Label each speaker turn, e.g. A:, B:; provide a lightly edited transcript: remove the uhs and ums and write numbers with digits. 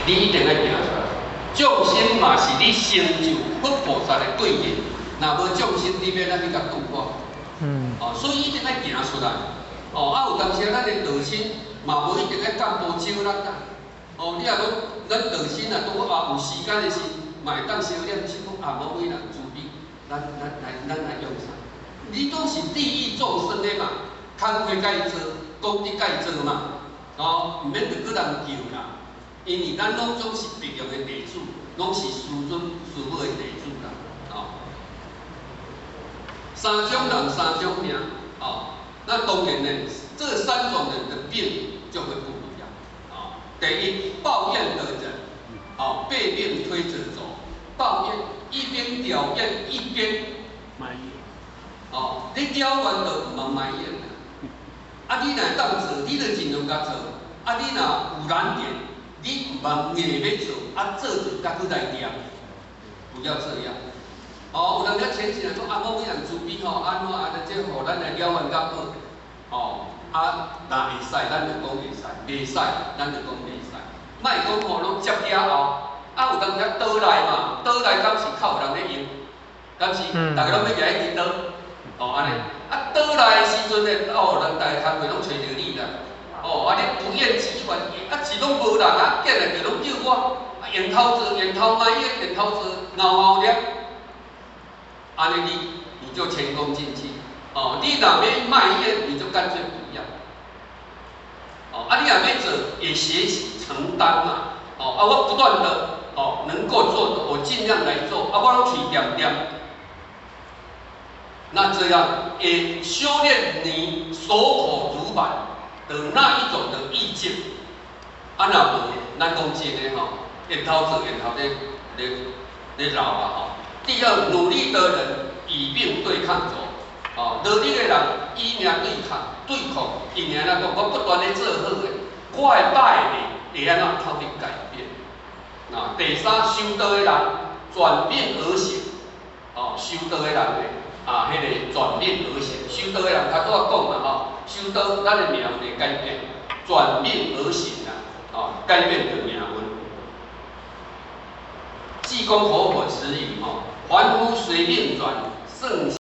A: 你一定要行出来。众生嘛是你成就佛菩萨的对应，若无众生，你要怎去甲度化？所以一定要行出来。有当时咱的道心嘛无一定要干部少咱啦。你若讲咱道心啊，拄有时间的时，嘛会当小念心讲无为人慈悲，咱来用啥？你拢是利益众生的嘛，工课甲伊做，功德甲伊做嘛，毋免着搁人求啦。因为咱拢总是别用的地主，拢是师尊师母的地主啦。三种人三种命。那当然呢，这三种人的病就会不一样。第一，抱怨的人，被病推着走，抱怨一边表怨一边埋怨。你表完就唔通埋怨啦。你若当做，你就尽量甲做。你若有难点，你唔茫硬要做，做就甲佫来念，不要这样。有人咧前几日讲某位人慈悲安怎即互咱来了完较好。若会使，咱就讲会使；袂使，咱就讲袂使。莫讲拢接了后，有当时倒来嘛，倒来敢是靠有人咧用，敢是大家拢要举一支刀，安尼。倒来的时阵咧，人大家工课拢找着你啦。你不厌其烦，是拢无人见来就拢叫我，源头做，源头埋怨，源头做，后念。安尼你就前功尽弃。你若要埋怨，你就干脆不要。你若要做，也学习承担嘛。我不断的能够做的，我尽量来做。我拢去念念。那这样也修炼你守口如板的那一种的意境。若无，咱讲真的源头做，源头咧绕啊。第二，努力的人以病对抗走。努力的人以命对抗，因为咱讲我不断咧做好的，我的歹的会安怎透底改变。第三，修道的人转变而行。修道的人迄个转变而行，修道的人较早讲嘛修道咱的命会改变，转变而行改变着命运。济公活佛慈语凡夫随命转，圣